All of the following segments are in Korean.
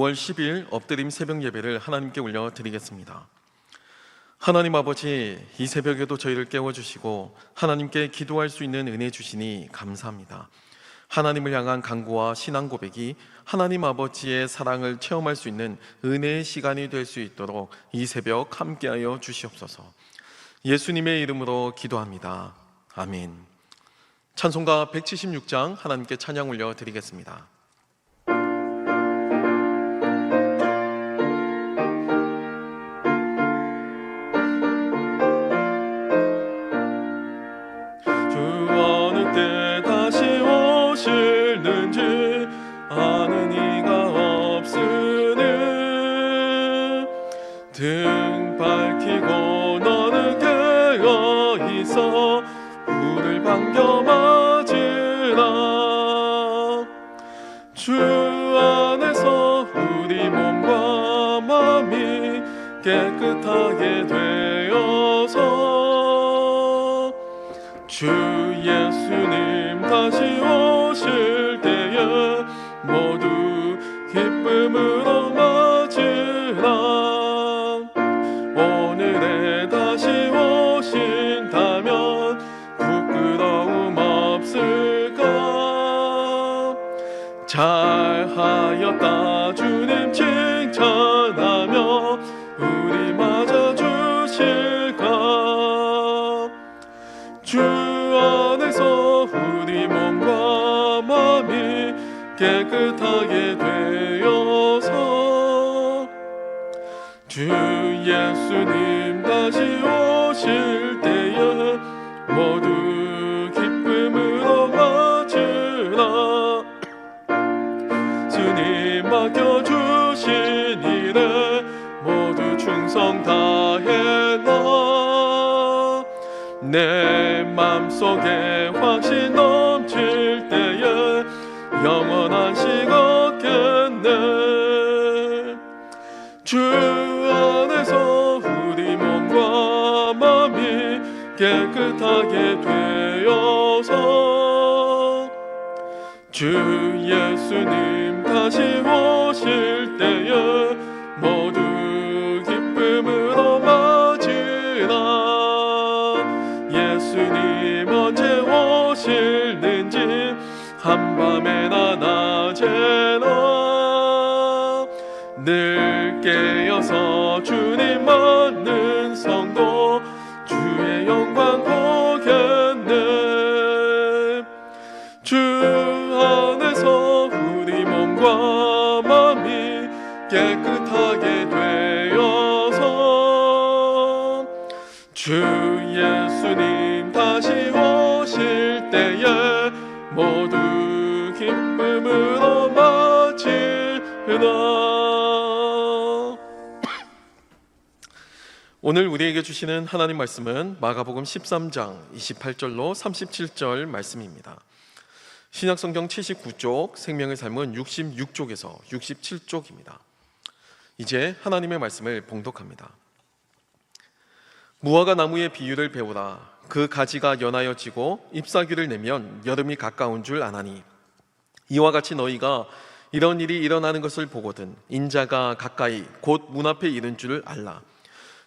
2월 10일 엎드림 새벽 예배를 하나님께 올려드리겠습니다. 하나님 아버지, 이 새벽에도 저희를 깨워주시고 하나님께 기도할 수 있는 은혜 주시니 감사합니다. 하나님을 향한 간구와 신앙 고백이 하나님 아버지의 사랑을 체험할 수 있는 은혜의 시간이 될 수 있도록 이 새벽 함께하여 주시옵소서. 예수님의 이름으로 기도합니다. 아멘. 찬송가 176장 하나님께 찬양 올려드리겠습니다. 아는 이가 없으니 등 밝히고 너는 깨어있어 불을 반겨 맞으라. 주 안에서 우리 몸과 마음이 깨끗하게 되어서 주 예수님 다시 오실 때에 모두 기쁨으로 맞으라. 오늘에 다시 오신다면 부끄러움 없을까. 잘하였다 주님 칭찬하며 우리 맞아주실까. 주 안에서 우리 몸과 마음이 깨끗하게 되어서 주 예수님 다시 오실 때에 모두 기쁨으로 맞으라. 주님 맡겨주신 일에 모두 충성 다해나. 내 맘속에 확신 넘칠 때에 영원한 식 얻겠네. 주 안에서 우리 몸과 마음이 깨끗하게 되어서 주 예수님 다시 오실 때에 모두 기쁨으로 맞으라. 예수님 언제 오실는지 한밤에나 낮에나 늘 깨어서 주님 맞는 성도 주의 영광 보겠네. 주 안에서 우리 몸과 마음이 깨끗하게 되어서 주 예수님 다시 오실 때에 모두 기쁨으로 맞으라. 오늘 우리에게 주시는 하나님 말씀은 마가복음 13장 28절로 37절 말씀입니다. 신약성경 79쪽, 생명의 삶은 66쪽에서 67쪽입니다. 이제 하나님의 말씀을 봉독합니다. 무화과 나무의 비유를 배우라. 그 가지가 연하여 지고 잎사귀를 내면 여름이 가까운 줄 아나니 이와 같이 너희가 이런 일이 일어나는 것을 보거든 인자가 가까이 곧 문 앞에 이른 줄을 알라.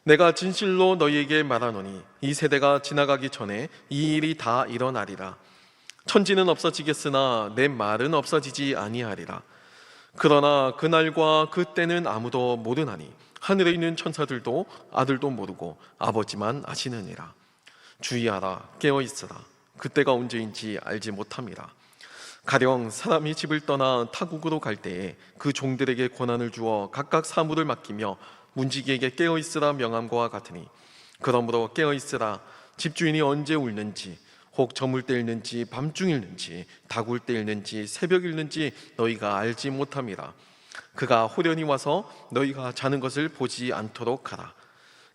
내가 진실로 너희에게 말하노니 이 세대가 지나가기 전에 이 일이 다 일어나리라. 천지는 없어지겠으나 내 말은 없어지지 아니하리라. 그러나 그날과 그때는 아무도 모르나니 하늘에 있는 천사들도 아들도 모르고 아버지만 아시느니라. 주의하라, 깨어 있으라. 그때가 언제인지 알지 못함이라. 가령 사람이 집을 떠나 타국으로 갈 때에 그 종들에게 권한을 주어 각각 사물을 맡기며 문지기에게 깨어 있으라 명함과 같으니 그러므로 깨어 있으라. 집주인이 언제 울는지 혹 저물 때 일는지 밤중일는지 다굴 때 일는지 새벽 일는지 너희가 알지 못함이라. 그가 호련히 와서 너희가 자는 것을 보지 않도록 하라.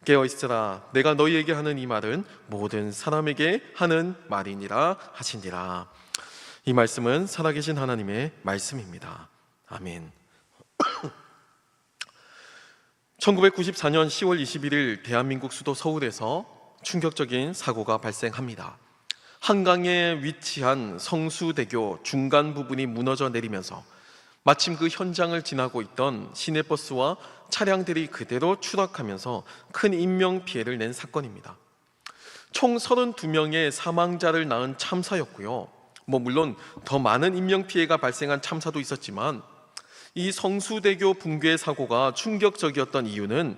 깨어 있으라. 내가 너희에게 하는 이 말은 모든 사람에게 하는 말이니라 하시니라. 이 말씀은 살아계신 하나님의 말씀입니다. 아멘. 1994년 10월 21일 대한민국 수도 서울에서 충격적인 사고가 발생합니다. 한강에 위치한 성수대교 중간 부분이 무너져 내리면서 마침 그 현장을 지나고 있던 시내버스와 차량들이 그대로 추락하면서 큰 인명피해를 낸 사건입니다. 총 32명의 사망자를 낳은 참사였고요. 물론 더 많은 인명피해가 발생한 참사도 있었지만 이 성수대교 붕괴 사고가 충격적이었던 이유는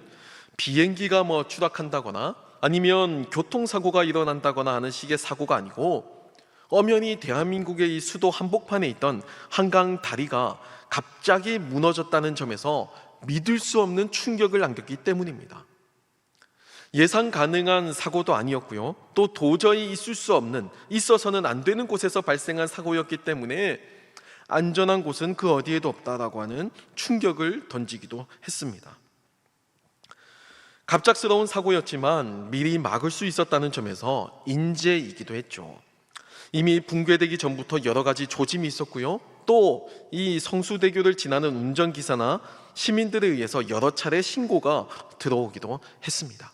비행기가 추락한다거나 아니면 교통사고가 일어난다거나 하는 식의 사고가 아니고 엄연히 대한민국의 이 수도 한복판에 있던 한강 다리가 갑자기 무너졌다는 점에서 믿을 수 없는 충격을 안겼기 때문입니다. 예상 가능한 사고도 아니었고요. 또 도저히 있을 수 없는, 있어서는 안 되는 곳에서 발생한 사고였기 때문에 안전한 곳은 그 어디에도 없다라고 하는 충격을 던지기도 했습니다. 갑작스러운 사고였지만 미리 막을 수 있었다는 점에서 인재이기도 했죠. 이미 붕괴되기 전부터 여러 가지 조짐이 있었고요. 또 이 성수대교를 지나는 운전기사나 시민들에 의해서 여러 차례 신고가 들어오기도 했습니다.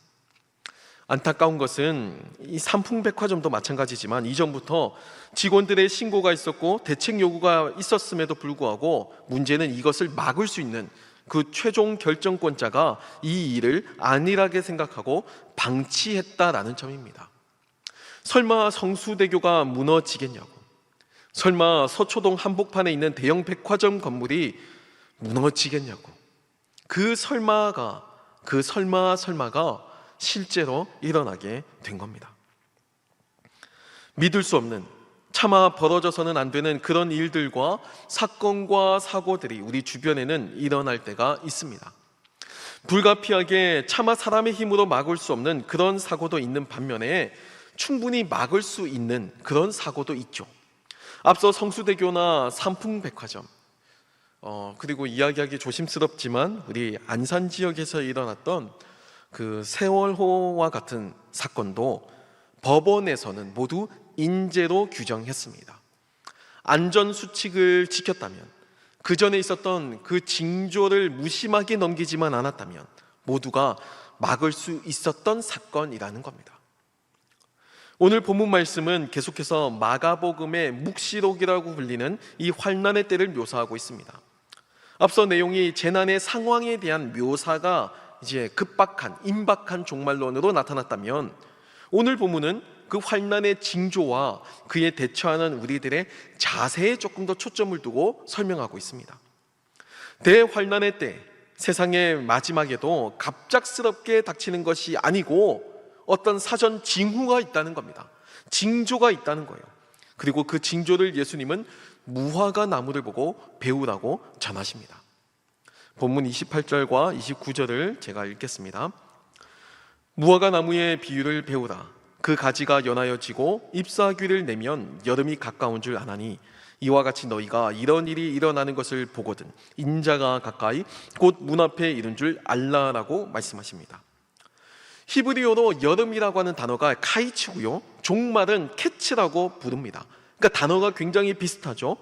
안타까운 것은 이 삼풍백화점도 마찬가지지만 이전부터 직원들의 신고가 있었고 대책 요구가 있었음에도 불구하고 문제는 이것을 막을 수 있는 그 최종 결정권자가 이 일을 안일하게 생각하고 방치했다라는 점입니다. 설마 성수대교가 무너지겠냐고, 설마 서초동 한복판에 있는 대형 백화점 건물이 무너지겠냐고, 그 설마가 실제로 일어나게 된 겁니다. 믿을 수 없는, 차마 벌어져서는 안 되는 그런 일들과 사건과 사고들이 우리 주변에는 일어날 때가 있습니다. 불가피하게 차마 사람의 힘으로 막을 수 없는 그런 사고도 있는 반면에 충분히 막을 수 있는 그런 사고도 있죠. 앞서 성수대교나 삼풍백화점, 그리고 이야기하기 조심스럽지만 우리 안산 지역에서 일어났던 그 세월호와 같은 사건도 법원에서는 모두 인재로 규정했습니다. 안전수칙을 지켰다면, 그 전에 있었던 그 징조를 무심하게 넘기지만 않았다면 모두가 막을 수 있었던 사건이라는 겁니다. 오늘 본문 말씀은 계속해서 마가복음의 묵시록이라고 불리는 이 환난의 때를 묘사하고 있습니다. 앞서 내용이 재난의 상황에 대한 묘사가 이제 임박한 종말론으로 나타났다면 오늘 본문은 그 환난의 징조와 그에 대처하는 우리들의 자세에 조금 더 초점을 두고 설명하고 있습니다. 대환난의 때, 세상의 마지막에도 갑작스럽게 닥치는 것이 아니고 어떤 사전 징후가 있다는 겁니다. 징조가 있다는 거예요. 그리고 그 징조를 예수님은 무화과 나무를 보고 배우라고 전하십니다. 본문 28절과 29절을 제가 읽겠습니다. 무화과 나무의 비유를 배우라. 그 가지가 연하여 지고 잎사귀를 내면 여름이 가까운 줄 아나니 이와 같이 너희가 이런 일이 일어나는 것을 보거든 인자가 가까이 곧 문 앞에 이른 줄 알라라고 말씀하십니다. 히브리어로 여름이라고 하는 단어가 카이치고요, 종말은 캐치라고 부릅니다. 그러니까 단어가 굉장히 비슷하죠.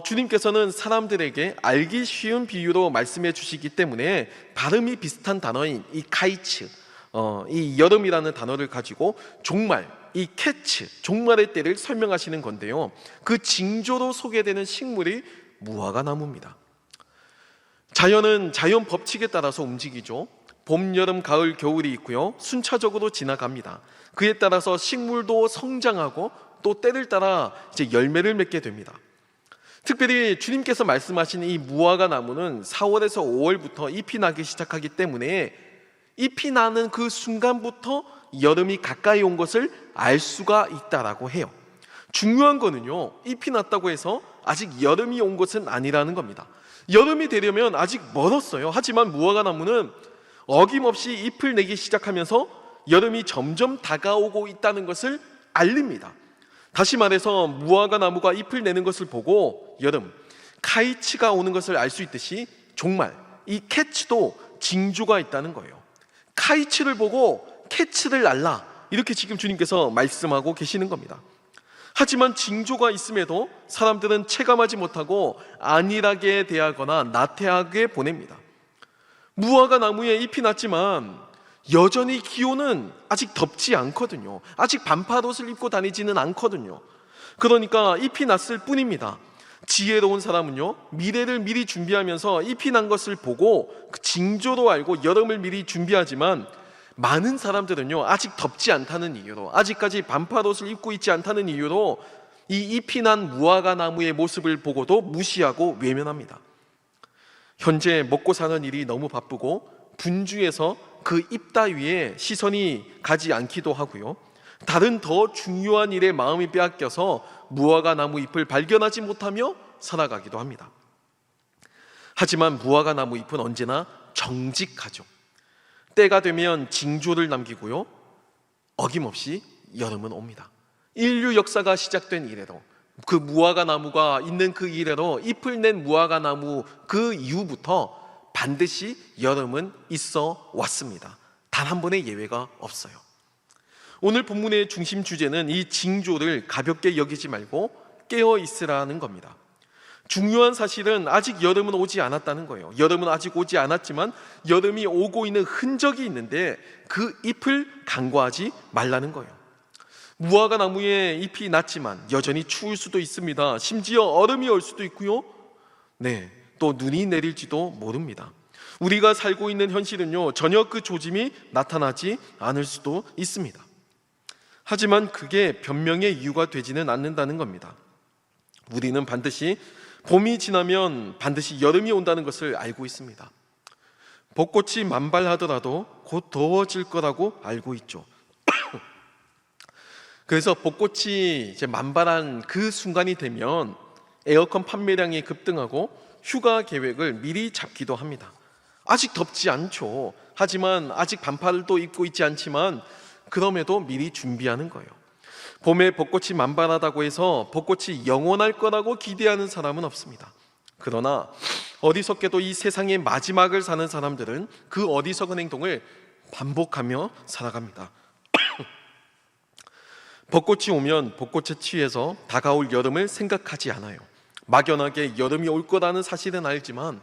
주님께서는 사람들에게 알기 쉬운 비유로 말씀해 주시기 때문에 발음이 비슷한 단어인 이 카이츠, 이 여름이라는 단어를 가지고 종말, 이 캐츠, 종말의 때를 설명하시는 건데요. 그 징조로 소개되는 식물이 무화과 나무입니다. 자연은 자연 법칙에 따라서 움직이죠. 봄, 여름, 가을, 겨울이 있고요. 순차적으로 지나갑니다. 그에 따라서 식물도 성장하고 또 때를 따라 이제 열매를 맺게 됩니다. 특별히 주님께서 말씀하신 이 무화과 나무는 4월에서 5월부터 잎이 나기 시작하기 때문에 잎이 나는 그 순간부터 여름이 가까이 온 것을 알 수가 있다라고 해요. 중요한 거는요, 잎이 났다고 해서 아직 여름이 온 것은 아니라는 겁니다. 여름이 되려면 아직 멀었어요. 하지만 무화과 나무는 어김없이 잎을 내기 시작하면서 여름이 점점 다가오고 있다는 것을 알립니다. 다시 말해서 무화과 나무가 잎을 내는 것을 보고 여름, 카이츠가 오는 것을 알 수 있듯이 종말, 이 캐츠도 징조가 있다는 거예요. 카이츠를 보고 캐츠를 알라, 이렇게 지금 주님께서 말씀하고 계시는 겁니다. 하지만 징조가 있음에도 사람들은 체감하지 못하고 안일하게 대하거나 나태하게 보냅니다. 무화과 나무에 잎이 났지만 여전히 기온은 아직 덥지 않거든요. 아직 반팔옷을 입고 다니지는 않거든요. 그러니까 잎이 났을 뿐입니다. 지혜로운 사람은요, 미래를 미리 준비하면서 잎이 난 것을 보고 그 징조로 알고 여름을 미리 준비하지만, 많은 사람들은요, 아직 덥지 않다는 이유로, 아직까지 반팔옷을 입고 있지 않다는 이유로 이 잎이 난 무화과 나무의 모습을 보고도 무시하고 외면합니다. 현재 먹고 사는 일이 너무 바쁘고 분주해서 그 잎 따위에 시선이 가지 않기도 하고요, 다른 더 중요한 일에 마음이 빼앗겨서 무화과 나무 잎을 발견하지 못하며 살아가기도 합니다. 하지만 무화과 나무 잎은 언제나 정직하죠. 때가 되면 징조를 남기고요, 어김없이 여름은 옵니다. 인류 역사가 시작된 이래로, 그 무화과 나무가 있는 그 이래로 잎을 낸 무화과 나무 그 이후부터 반드시 여름은 있어 왔습니다. 단 한 번의 예외가 없어요. 오늘 본문의 중심 주제는 이 징조를 가볍게 여기지 말고 깨어 있으라는 겁니다. 중요한 사실은 아직 여름은 오지 않았다는 거예요. 여름은 아직 오지 않았지만 여름이 오고 있는 흔적이 있는데 그 잎을 간과하지 말라는 거예요. 무화과 나무에 잎이 났지만 여전히 추울 수도 있습니다. 심지어 얼음이 올 수도 있고요, 또 눈이 내릴지도 모릅니다. 우리가 살고 있는 현실은요, 전혀 그 조짐이 나타나지 않을 수도 있습니다. 하지만 그게 변명의 이유가 되지는 않는다는 겁니다. 우리는 반드시 봄이 지나면 반드시 여름이 온다는 것을 알고 있습니다. 벚꽃이 만발하더라도 곧 더워질 거라고 알고 있죠. 그래서 벚꽃이 이제 만발한 그 순간이 되면 에어컨 판매량이 급등하고 휴가 계획을 미리 잡기도 합니다. 아직 덥지 않죠. 하지만 아직 반팔도 입고 있지 않지만 그럼에도 미리 준비하는 거예요. 봄에 벚꽃이 만발하다고 해서 벚꽃이 영원할 거라고 기대하는 사람은 없습니다. 그러나 어리석게도 이 세상의 마지막을 사는 사람들은 그 어리석은 행동을 반복하며 살아갑니다. 벚꽃이 오면 벚꽃에 취해서 다가올 여름을 생각하지 않아요. 막연하게 여름이 올 거라는 사실은 알지만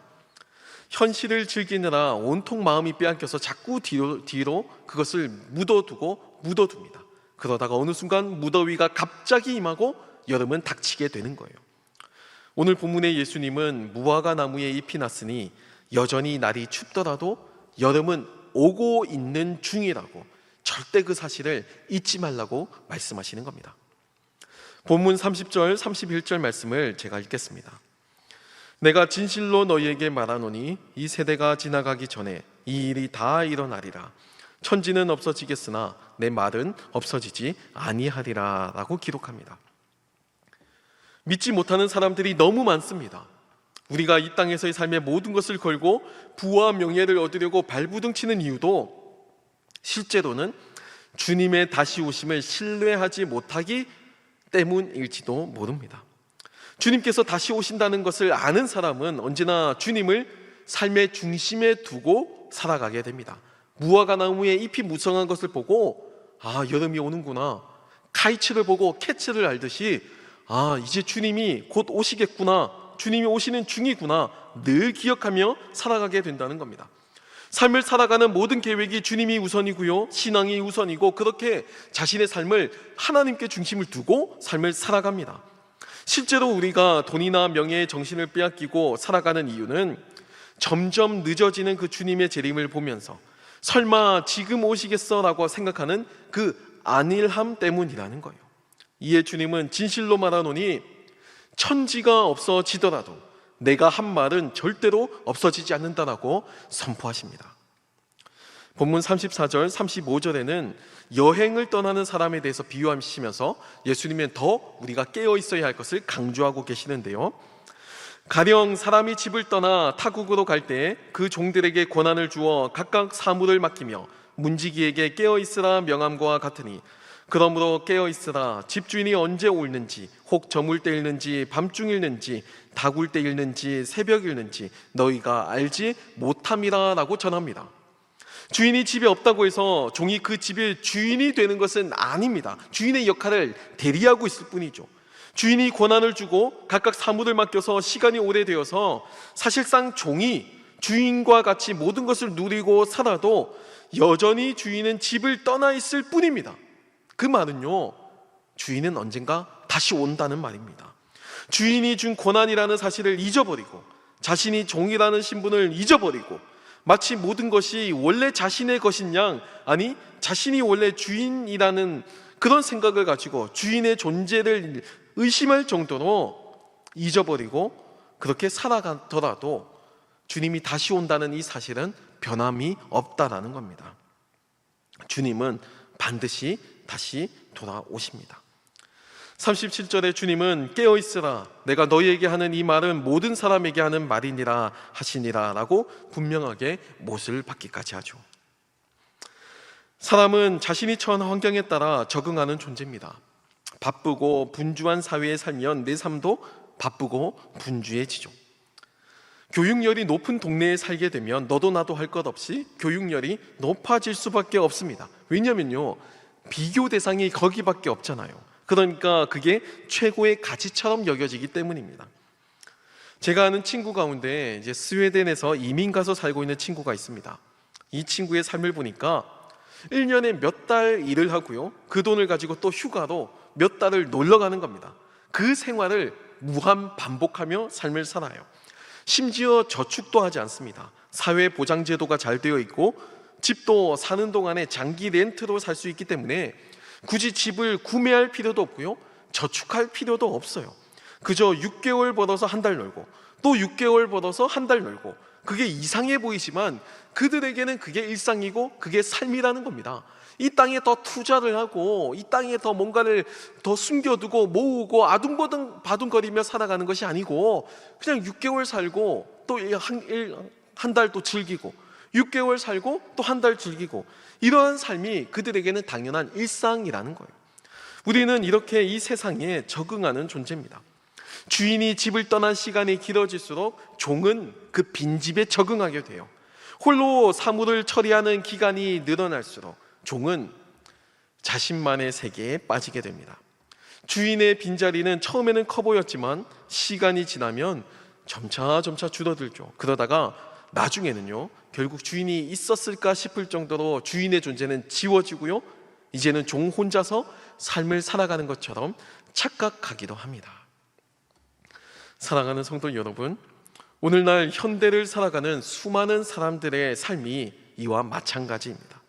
현실을 즐기느라 온통 마음이 빼앗겨서 자꾸 뒤로 그것을 묻어둡니다. 그러다가 어느 순간 무더위가 갑자기 임하고 여름은 닥치게 되는 거예요. 오늘 본문의 예수님은 무화과 나무에 잎이 났으니 여전히 날이 춥더라도 여름은 오고 있는 중이라고, 절대 그 사실을 잊지 말라고 말씀하시는 겁니다. 본문 30절 31절 말씀을 제가 읽겠습니다. 내가 진실로 너희에게 말하노니 이 세대가 지나가기 전에 이 일이 다 일어나리라. 천지는 없어지겠으나 내 말은 없어지지 아니하리라 라고 기록합니다. 믿지 못하는 사람들이 너무 많습니다. 우리가 이 땅에서의 삶의 모든 것을 걸고 부와 명예를 얻으려고 발부둥치는 이유도 실제로는 주님의 다시 오심을 신뢰하지 못하기 때문일지도 모릅니다. 주님께서 다시 오신다는 것을 아는 사람은 언제나 주님을 삶의 중심에 두고 살아가게 됩니다. 무화과 나무의 잎이 무성한 것을 보고 여름이 오는구나, 카이츠를 보고 캐츠를 알듯이 이제 주님이 곧 오시겠구나, 주님이 오시는 중이구나 늘 기억하며 살아가게 된다는 겁니다. 삶을 살아가는 모든 계획이 주님이 우선이고요, 신앙이 우선이고, 그렇게 자신의 삶을 하나님께 중심을 두고 삶을 살아갑니다. 실제로 우리가 돈이나 명예의 정신을 빼앗기고 살아가는 이유는 점점 늦어지는 그 주님의 재림을 보면서 설마 지금 오시겠어? 라고 생각하는 그 안일함 때문이라는 거예요. 이에 주님은 진실로 말하노니 천지가 없어지더라도 내가 한 말은 절대로 없어지지 않는다라고 선포하십니다. 본문 34절, 35절에는 여행을 떠나는 사람에 대해서 비유하시면서 예수님은 더 우리가 깨어 있어야 할 것을 강조하고 계시는데요. 가령 사람이 집을 떠나 타국으로 갈 때 그 종들에게 권한을 주어 각각 사물을 맡기며 문지기에게 깨어 있으라 명함과 같으니, 그러므로 깨어 있으라, 집주인이 언제 오는지, 혹 저물 때 일는지 밤중 일는지 다굴 때 일는지 새벽 일는지 너희가 알지 못함이라 라고 전합니다. 주인이 집에 없다고 해서 종이 그 집의 주인이 되는 것은 아닙니다. 주인의 역할을 대리하고 있을 뿐이죠. 주인이 권한을 주고 각각 사물을 맡겨서 시간이 오래되어서 사실상 종이 주인과 같이 모든 것을 누리고 살아도 여전히 주인은 집을 떠나 있을 뿐입니다. 그 말은요, 주인은 언젠가 다시 온다는 말입니다. 주인이 준 권한이라는 사실을 잊어버리고 자신이 종이라는 신분을 잊어버리고 마치 모든 것이 원래 자신의 것인 양, 아니 자신이 원래 주인이라는 그런 생각을 가지고 주인의 존재를 의심할 정도로 잊어버리고 그렇게 살아가더라도 주님이 다시 온다는 이 사실은 변함이 없다라는 겁니다. 주님은 반드시 다시 돌아오십니다. 37절에 주님은 깨어있으라, 내가 너희에게 하는 이 말은 모든 사람에게 하는 말이니라 하시니라 라고 분명하게 못을 받기까지 하죠. 사람은 자신이 처한 환경에 따라 적응하는 존재입니다. 바쁘고 분주한 사회에 살면 내 삶도 바쁘고 분주해지죠. 교육열이 높은 동네에 살게 되면 너도 나도 할 것 없이 교육열이 높아질 수밖에 없습니다. 왜냐면요, 비교 대상이 거기밖에 없잖아요. 그러니까 그게 최고의 가치처럼 여겨지기 때문입니다. 제가 아는 친구 가운데 이제 스웨덴에서 이민 가서 살고 있는 친구가 있습니다. 이 친구의 삶을 보니까 1년에 몇 달 일을 하고요, 그 돈을 가지고 또 휴가로 몇 달을 놀러 가는 겁니다. 그 생활을 무한 반복하며 삶을 살아요. 심지어 저축도 하지 않습니다. 사회보장제도가 잘 되어 있고 집도 사는 동안에 장기 렌트로 살 수 있기 때문에 굳이 집을 구매할 필요도 없고요, 저축할 필요도 없어요. 그저 6개월 벌어서 한 달 놀고 또 6개월 벌어서 한 달 놀고, 그게 이상해 보이지만 그들에게는 그게 일상이고 그게 삶이라는 겁니다. 이 땅에 더 투자를 하고 이 땅에 더 뭔가를 더 숨겨두고 모으고 아둥바둥거리며 살아가는 것이 아니고, 그냥 6개월 살고 또 한 달 또 즐기고 6개월 살고 또 한 달 즐기고, 이러한 삶이 그들에게는 당연한 일상이라는 거예요. 우리는 이렇게 이 세상에 적응하는 존재입니다. 주인이 집을 떠난 시간이 길어질수록 종은 그 빈집에 적응하게 돼요. 홀로 사물을 처리하는 기간이 늘어날수록 종은 자신만의 세계에 빠지게 됩니다. 주인의 빈자리는 처음에는 커 보였지만 시간이 지나면 점차 줄어들죠. 그러다가 나중에는요, 결국 주인이 있었을까 싶을 정도로 주인의 존재는 지워지고요, 이제는 종 혼자서 삶을 살아가는 것처럼 착각하기도 합니다. 사랑하는 성도 여러분, 오늘날 현대를 살아가는 수많은 사람들의 삶이 이와 마찬가지입니다.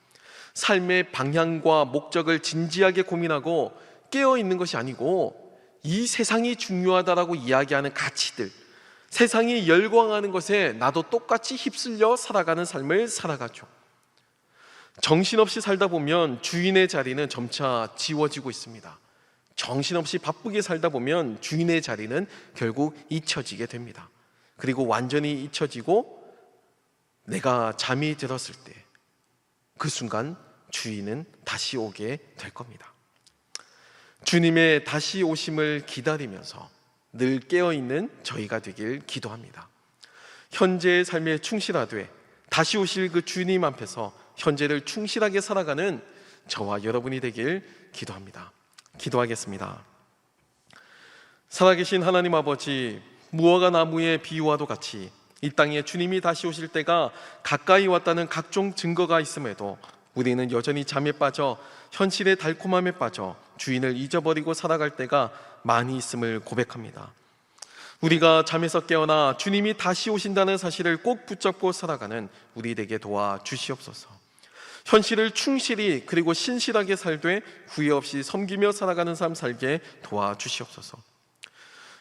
삶의 방향과 목적을 진지하게 고민하고 깨어있는 것이 아니고 이 세상이 중요하다라고 이야기하는 가치들, 세상이 열광하는 것에 나도 똑같이 휩쓸려 살아가는 삶을 살아가죠. 정신없이 살다 보면 주인의 자리는 점차 지워지고 있습니다. 정신없이 바쁘게 살다 보면 주인의 자리는 결국 잊혀지게 됩니다. 그리고 완전히 잊혀지고 내가 잠이 들었을 때 그 순간 주인은 다시 오게 될 겁니다. 주님의 다시 오심을 기다리면서 늘 깨어있는 저희가 되길 기도합니다. 현재의 삶에 충실하되 다시 오실 그 주님 앞에서 현재를 충실하게 살아가는 저와 여러분이 되길 기도합니다. 기도하겠습니다. 살아계신 하나님 아버지, 무화과 나무의 비유와도 같이 이 땅에 주님이 다시 오실 때가 가까이 왔다는 각종 증거가 있음에도 우리는 여전히 잠에 빠져 현실의 달콤함에 빠져 주인을 잊어버리고 살아갈 때가 많이 있음을 고백합니다. 우리가 잠에서 깨어나 주님이 다시 오신다는 사실을 꼭 붙잡고 살아가는 우리 되게 도와 주시옵소서. 현실을 충실히 그리고 신실하게 살되 후회 없이 섬기며 살아가는 삶 살게 도와 주시옵소서.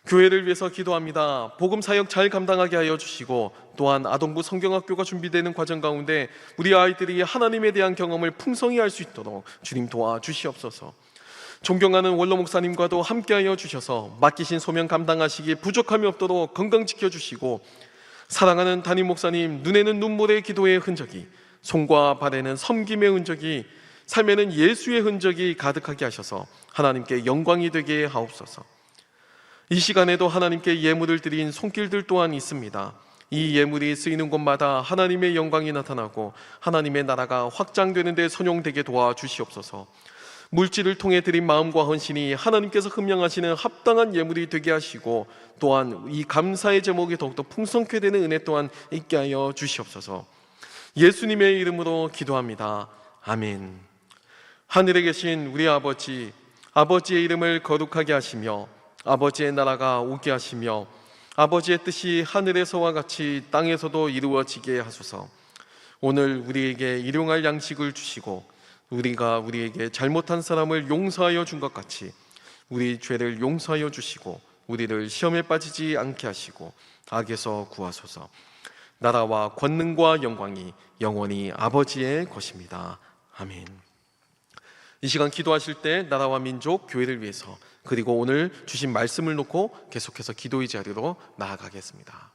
교회를 위해서 기도합니다. 복음 사역 잘 감당하게 하여 주시고, 또한 아동부 성경학교가 준비되는 과정 가운데 우리 아이들이 하나님에 대한 경험을 풍성히 할 수 있도록 주님 도와 주시옵소서. 존경하는 원로 목사님과도 함께하여 주셔서 맡기신 소명 감당하시기 부족함이 없도록 건강 지켜주시고, 사랑하는 담임 목사님 눈에는 눈물의 기도의 흔적이, 손과 발에는 섬김의 흔적이, 삶에는 예수의 흔적이 가득하게 하셔서 하나님께 영광이 되게 하옵소서. 이 시간에도 하나님께 예물을 드린 손길들 또한 있습니다. 이 예물이 쓰이는 곳마다 하나님의 영광이 나타나고 하나님의 나라가 확장되는 데 선용되게 도와주시옵소서. 물질을 통해 드린 마음과 헌신이 하나님께서 흠명하시는 합당한 예물이 되게 하시고, 또한 이 감사의 제목이 더욱더 풍성케 되는 은혜 또한 있게 하여 주시옵소서. 예수님의 이름으로 기도합니다. 아멘. 하늘에 계신 우리 아버지, 아버지의 이름을 거룩하게 하시며 아버지의 나라가 오게 하시며 아버지의 뜻이 하늘에서와 같이 땅에서도 이루어지게 하소서. 오늘 우리에게 일용할 양식을 주시고, 우리가 우리에게 잘못한 사람을 용서하여 준 것 같이 우리 죄를 용서하여 주시고, 우리를 시험에 빠지지 않게 하시고 악에서 구하소서. 나라와 권능과 영광이 영원히 아버지의 것입니다. 아멘. 이 시간 기도하실 때 나라와 민족, 교회를 위해서, 그리고 오늘 주신 말씀을 놓고 계속해서 기도의 자리로 나아가겠습니다.